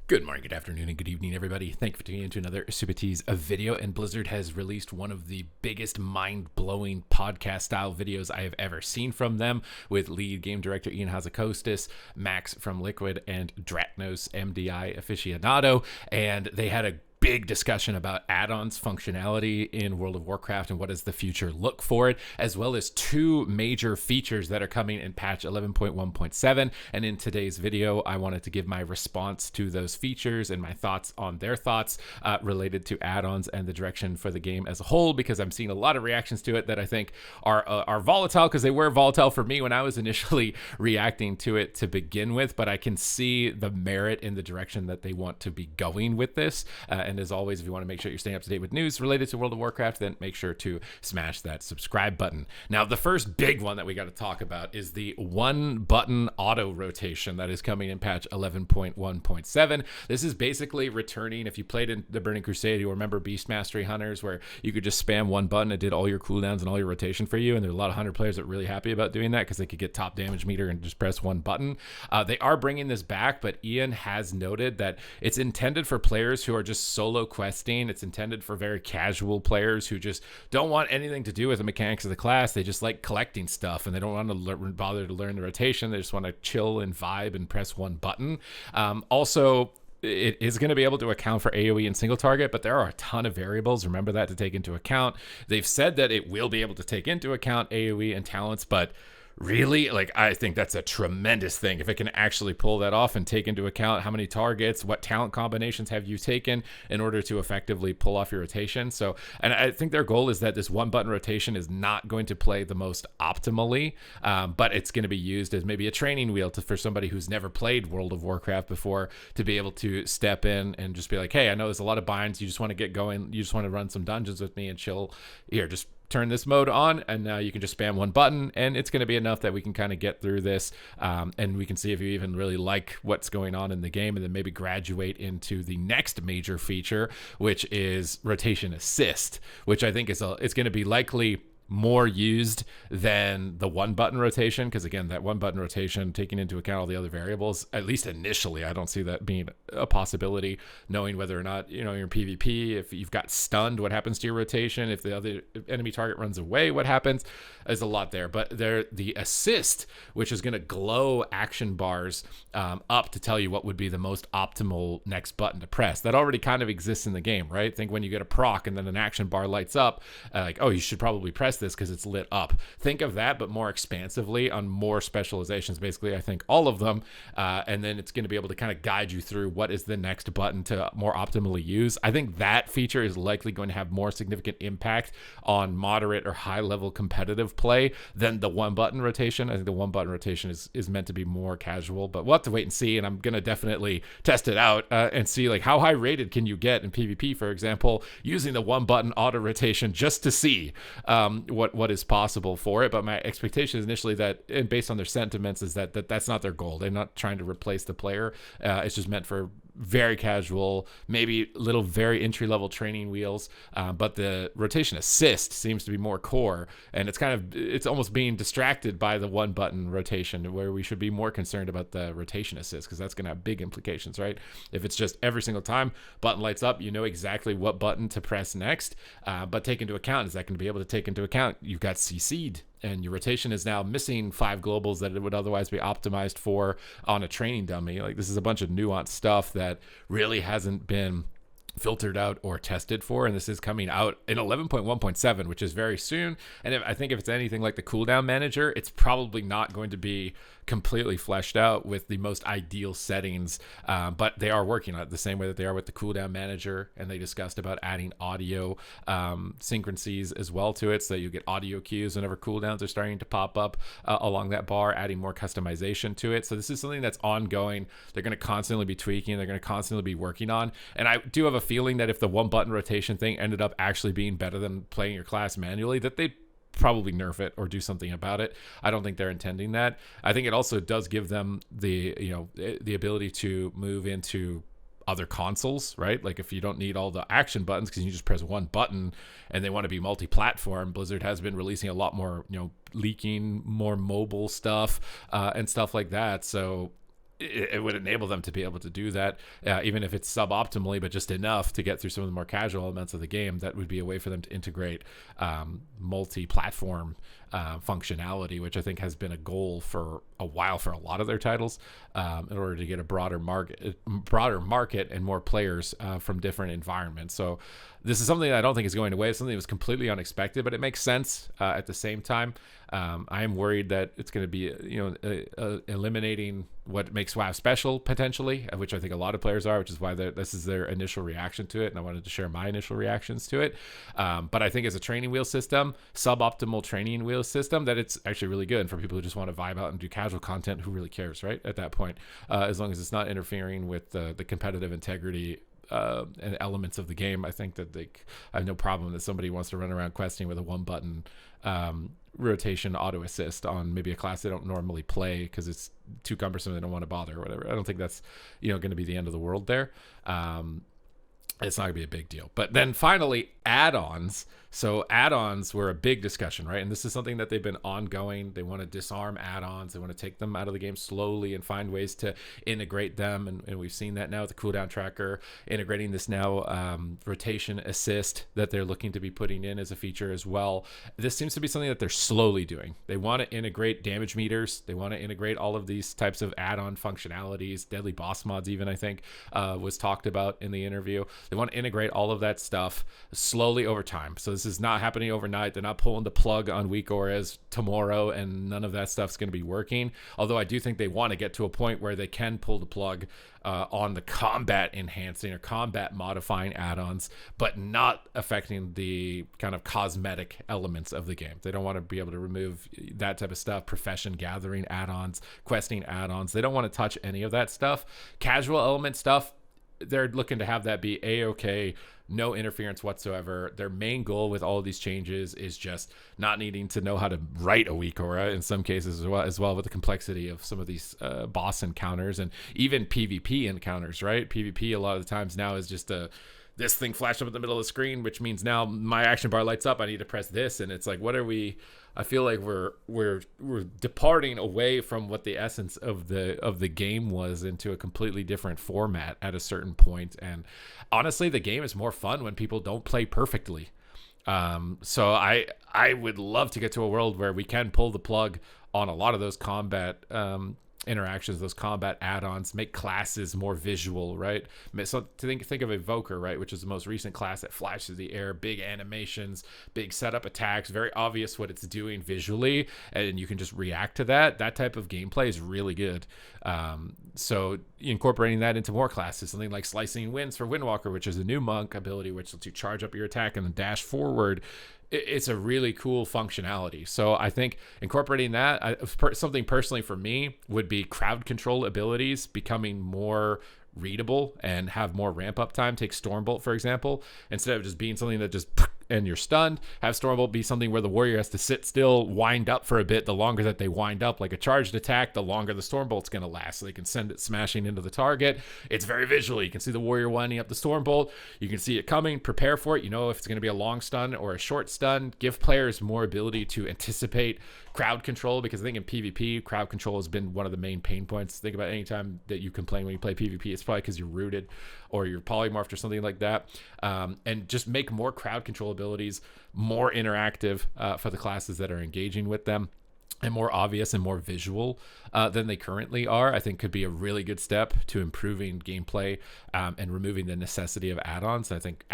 Good morning, good afternoon, and good evening, everybody. Thank you for tuning in to another Supatease video. And Blizzard has released one of the biggest mind-blowing podcast-style videos I have ever seen from them, with lead game director Ian Hazzikostas, Max from Liquid, and Dratnos MDI aficionado. And they had a big discussion about add-ons functionality in World of Warcraft and what does the future look for it, as well as two major features that are coming in patch 11.1.7. And in today's video, I wanted to give my response to those features and my thoughts on their thoughts related to add-ons and the direction for the game as a whole, because I'm seeing a lot of reactions to it that I think are volatile, because they were volatile for me when I was initially reacting to it to begin with, but I can see the merit in the direction that they want to be going with this. And as always, if you want to make sure you're staying up to date with news related to World of Warcraft, then make sure to smash that subscribe button. Now, the first big one that we got to talk about is the one button auto rotation that is coming in patch 11.1.7. This is basically returning, if you played in the Burning Crusade, you'll remember Beast Mastery Hunters, where you could just spam one button, it did all your cooldowns and all your rotation for you. And there are a lot of Hunter players that are really happy about doing that because they could get top damage meter and just press one button. They are bringing this back, but Ian has noted that it's intended for players who are just solo questing. It's intended for very casual players who just don't want anything to do with the mechanics of the class. They just like collecting stuff and they don't want to bother to learn the rotation. They just want to chill and vibe and press one button. Also, it is going to be able to account for AoE and single target, but there are a ton of variables. Remember that to take into account. They've said that it will be able to take into account AoE and talents, but really, I think that's a tremendous thing if it can actually pull that off and take into account how many targets, what talent combinations have you taken in order to effectively pull off your rotation. So, and I think their goal is that this one button rotation is not going to play the most optimally, but it's going to be used as maybe a training wheel for somebody who's never played World of Warcraft before, to be able to step in and just be like, hey, I know there's a lot of binds. You just want to get going. You just want to run some dungeons with me and chill here. Just turn this mode on, and now you can just spam one button, and it's going to be enough that we can kind of get through this, and we can see if you even really like what's going on in the game, and then maybe graduate into the next major feature, which is rotation assist, which I think is it's going to be likely more used than the one button rotation, because again, that one button rotation, taking into account all the other variables, at least initially, I don't see that being a possibility, knowing whether or not, your PvP, if you've got stunned, what happens to your rotation, if the other enemy target runs away, what happens. There's a lot there. But the assist, which is going to glow action bars up to tell you what would be the most optimal next button to press, that already kind of exists in the game, right? Think when you get a proc and then an action bar lights up, oh, you should probably press this because it's lit up. Think of that, but more expansively on more specializations, basically I think all of them, and then it's going to be able to kind of guide you through what is the next button to more optimally use. I think that feature is likely going to have more significant impact on moderate or high level competitive play than the one button rotation. I think the one button rotation is meant to be more casual, but we'll have to wait and see, and I'm going to definitely test it out and see how high rated can you get in PvP, for example, using the one button auto rotation, just to see what is possible for it. But my expectation is initially that, and based on their sentiments, is that's not their goal. They're not trying to replace the player. It's just meant for very casual, maybe little very entry-level training wheels, but the rotation assist seems to be more core, and it's almost being distracted by the one button rotation, where we should be more concerned about the rotation assist, because that's going to have big implications, right? If it's just every single time button lights up, you know exactly what button to press next, but take into account, is that going to be able to take into account you've got CC'd, and your rotation is now missing 5 globals that it would otherwise be optimized for on a training dummy. This is a bunch of nuanced stuff that really hasn't been filtered out or tested for, and this is coming out in 11.1.7, which is very soon. And I think if it's anything like the cooldown manager, it's probably not going to be completely fleshed out with the most ideal settings, but they are working on it the same way that they are with the cooldown manager, and they discussed about adding audio synchroncies as well to it, so that you get audio cues whenever cooldowns are starting to pop up along that bar, adding more customization to it. So this is something that's ongoing. They're going to constantly be tweaking, they're going to constantly be working on, and I do have a feeling that if the one button rotation thing ended up actually being better than playing your class manually, that they'd probably nerf it or do something about it. I don't think they're intending that. I think it also does give them the ability to move into other consoles, right? If you don't need all the action buttons because you just press one button, and they want to be multi-platform, Blizzard has been releasing a lot more, leaking more mobile stuff and stuff like that. So it would enable them to be able to do that, even if it's suboptimally, but just enough to get through some of the more casual elements of the game. That would be a way for them to integrate multi-platform functionality, which I think has been a goal for a while for a lot of their titles, in order to get a broader market and more players from different environments. So this is something that I don't think is going away. It's something that was completely unexpected, but it makes sense at the same time. I am worried that it's going to be, eliminating what makes WoW special potentially, which I think a lot of players are, which is why this is their initial reaction to it. And I wanted to share my initial reactions to it. But I think as a training wheel system, suboptimal training wheel system, that it's actually really good. And for people who just want to vibe out and do casual content, who really cares, right? At that point, as long as it's not interfering with the competitive integrity and elements of the game, I think that I have no problem that somebody wants to run around questing with a one button rotation auto assist on maybe a class they don't normally play because it's too cumbersome, they don't want to bother or whatever. I don't think that's going to be the end of the world there. It's not gonna be a big deal. But then finally, add-ons. So add-ons were a big discussion, right? And this is something that they've been ongoing. They want to disarm add-ons. They want to take them out of the game slowly and find ways to integrate them. And we've seen that now with the cooldown tracker, integrating this now rotation assist that they're looking to be putting in as a feature as well. This seems to be something that they're slowly doing. They want to integrate damage meters. They want to integrate all of these types of add-on functionalities. Deadly boss mods even, I think, was talked about in the interview. They want to integrate all of that stuff slowly over time. So this is not happening overnight. They're not pulling the plug on weak auras tomorrow, and none of that stuff's going to be working. Although I do think they want to get to a point where they can pull the plug on the combat enhancing or combat modifying add-ons, but not affecting the kind of cosmetic elements of the game. They don't want to be able to remove that type of stuff, profession gathering add-ons, questing add-ons. They don't want to touch any of that stuff. Casual element stuff, they're looking to have that be a-okay, no interference whatsoever. Their main goal with all of these changes is just not needing to know how to write a weak aura in some cases as well with the complexity of some of these boss encounters and even PvP encounters, right? PvP a lot of the times now is just this thing flashed up in the middle of the screen, which means now my action bar lights up. I need to press this, and it's like, what are we? I feel like we're departing away from what the essence of the game was into a completely different format at a certain point. And honestly, the game is more fun when people don't play perfectly. So I would love to get to a world where we can pull the plug on a lot of those combat interactions, those combat add-ons, make classes more visual, right? So to think of Evoker, right, which is the most recent class that flies through the air, big animations, big setup attacks, very obvious what it's doing visually, and you can just react to that. That type of gameplay is really good. So incorporating that into more classes, something like Slicing Winds for Windwalker, which is a new monk ability which lets you charge up your attack and then dash forward. It's a really cool functionality. So I think incorporating that, something personally for me would be crowd control abilities becoming more readable and have more ramp up time. Take Stormbolt, for example, instead of just being something that just and you're stunned, have Stormbolt be something where the warrior has to sit still, wind up for a bit. The longer that they wind up, like a charged attack, the longer the Stormbolt's going to last. So they can send it smashing into the target. It's very visual. You can see the warrior winding up the Stormbolt. You can see it coming, prepare for it. You know if it's going to be a long stun or a short stun. Give players more ability to anticipate crowd control, because I think in PvP, crowd control has been one of the main pain points. Think about any time that you complain when you play PvP, it's probably because you're rooted or you're polymorphed or something like that. And just make more crowd control abilities more interactive for the classes that are engaging with them, and more obvious and more visual than they currently are, I think could be a really good step to improving gameplay and removing the necessity of add-ons. I think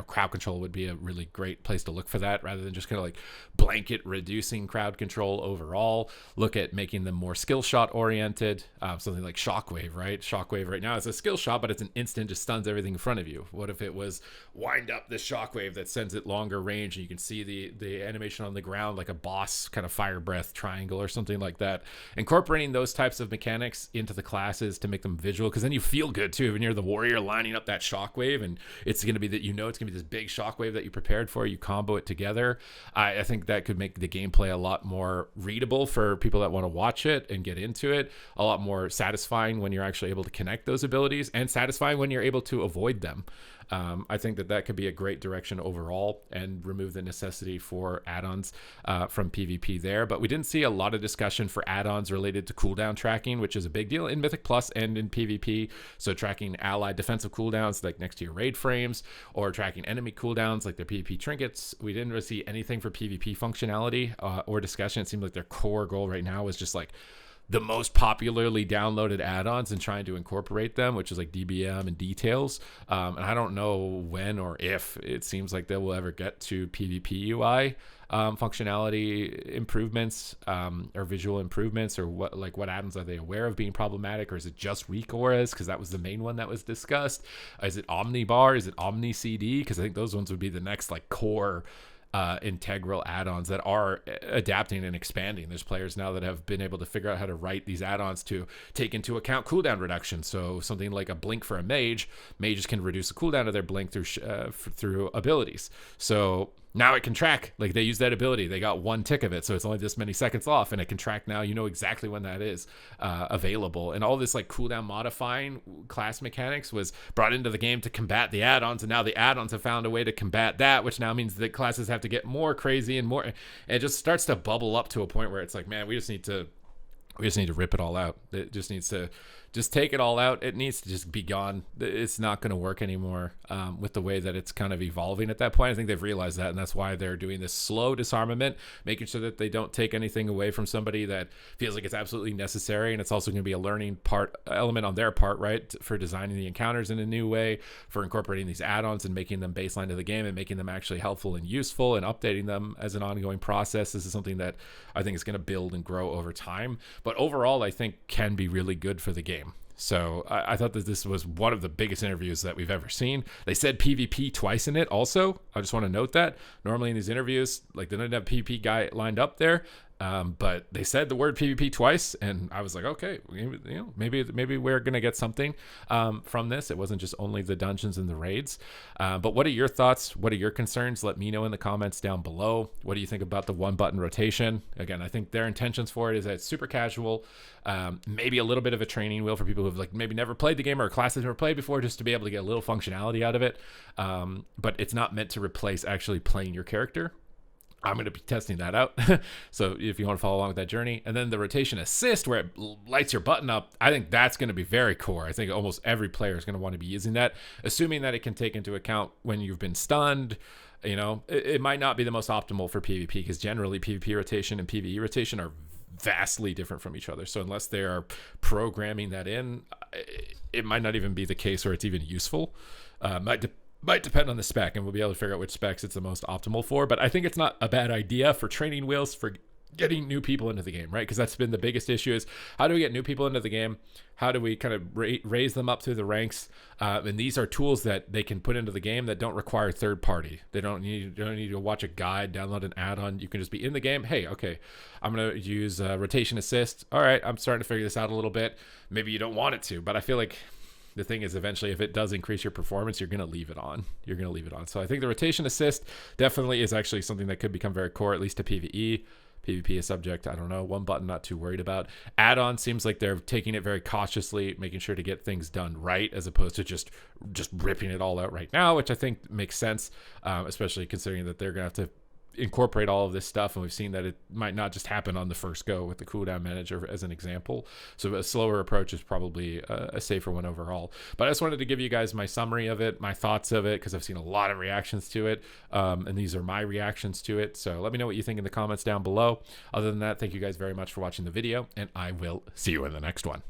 crowd control would be a really great place to look for that, rather than just kind of like blanket reducing crowd control overall. Look at making them more skill shot oriented, something like Shockwave, right? Shockwave right now is a skill shot, but it's an instant, just stuns everything in front of you. What if it was wind up this Shockwave that sends it longer range, and you can see the animation on the ground like a boss kind of fire breath triangle or something like that. Incorporating those types of mechanics into the classes to make them visual, because then you feel good too when you're the warrior lining up that Shockwave, and it's going to be that, it's going to be this big Shockwave that you prepared for. You combo it together. I think that could make the gameplay a lot more readable for people that want to watch it and get into it, a lot more satisfying when you're actually able to connect those abilities, and satisfying when you're able to avoid them. I think that could be a great direction overall and remove the necessity for add-ons from PvP there. But we didn't see a lot of discussion for add-ons related to cooldown tracking, which is a big deal in Mythic Plus and in PvP. So tracking allied defensive cooldowns like next to your raid frames, or tracking enemy cooldowns like their PvP trinkets. We didn't really see anything for PvP functionality or discussion. It seemed like their core goal right now was just like the most popularly downloaded add-ons and trying to incorporate them, which is like DBM and details. And I don't know when or if it seems like they will ever get to PvP UI functionality improvements or visual improvements, or what add-ons are they aware of being problematic, or is it just weak auras? Because that was the main one that was discussed. Is it Omnibar? Is it Omni CD? Because I think those ones would be the next like core integral add-ons that are adapting and expanding. There's players now that have been able to figure out how to write these add-ons to take into account cooldown reduction. So something like a blink for a mage, mages can reduce the cooldown of their blink through abilities. So now it can track, like they use that ability, they got one tick of it, so it's only this many seconds off, and it can track now, you know exactly when that is available. And all this like cooldown modifying class mechanics was brought into the game to combat the add-ons, and now the add-ons have found a way to combat that, which now means that classes have to get more crazy and more, and it just starts to bubble up to a point where it's like, man, we just need to rip it all out. It just needs to just take it all out. It needs to just be gone. It's not going to work anymore with the way that it's kind of evolving at that point. I think they've realized that, and that's why they're doing this slow disarmament, making sure that they don't take anything away from somebody that feels like it's absolutely necessary. And it's also going to be a learning element on their part, right, for designing the encounters in a new way, for incorporating these add-ons and making them baseline to the game and making them actually helpful and useful, and updating them as an ongoing process. This is something that I think is going to build and grow over time, but overall I think can be really good for the game. So I thought that this was one of the biggest interviews that we've ever seen. They said PvP twice in it also. I just want to note that. Normally in these interviews, like they didn't have a PvP guy lined up there. But they said the word PvP twice, and I was like, okay, maybe we're gonna get something from this. It wasn't just only the dungeons and the raids. But what are your thoughts? What are your concerns? Let me know in the comments down below. What do you think about the one button rotation? Again, I think their intentions for it is that it's super casual, maybe a little bit of a training wheel for people who've like maybe never played the game, or a class they've never played before, just to be able to get a little functionality out of it. But it's not meant to replace actually playing your character. I'm going to be testing that out. So if you want to follow along with that journey. And then the rotation assist, where it lights your button up, I think that's going to be very core. I think almost every player is going to want to be using that, assuming that it can take into account when you've been stunned. You know, it might not be the most optimal for PvP, because generally PvP rotation and PvE rotation are vastly different from each other. So unless they are programming that in, it might not even be the case where it's even useful. Might depend on the spec, and we'll be able to figure out which specs it's the most optimal for. But I think it's not a bad idea for training wheels for getting new people into the game, right? Because that's been the biggest issue, is how do we get new people into the game? How do we kind of raise them up through the ranks? And these are tools that they can put into the game that don't require third party. They don't need to watch a guide, download an add-on. You can just be in the game. Hey, okay, I'm going to use rotation assist. All right, I'm starting to figure this out a little bit. Maybe you don't want it to, but I feel like the thing is, eventually, if it does increase your performance, you're going to leave it on. So I think the rotation assist definitely is actually something that could become very core, at least to PvE. PvP is subject, I don't know, one button, not too worried about. Add-on seems like they're taking it very cautiously, making sure to get things done right, as opposed to just ripping it all out right now, which I think makes sense, especially considering that they're going to have to incorporate all of this stuff, and we've seen that it might not just happen on the first go with the cooldown manager as an example. So a slower approach is probably a safer one overall. But I just wanted to give you guys my summary of it, my thoughts of it, because I've seen a lot of reactions to it, and these are my reactions to it. So let me know what you think in the comments down below. Other than that, thank you guys very much for watching the video, and I will see you in the next one.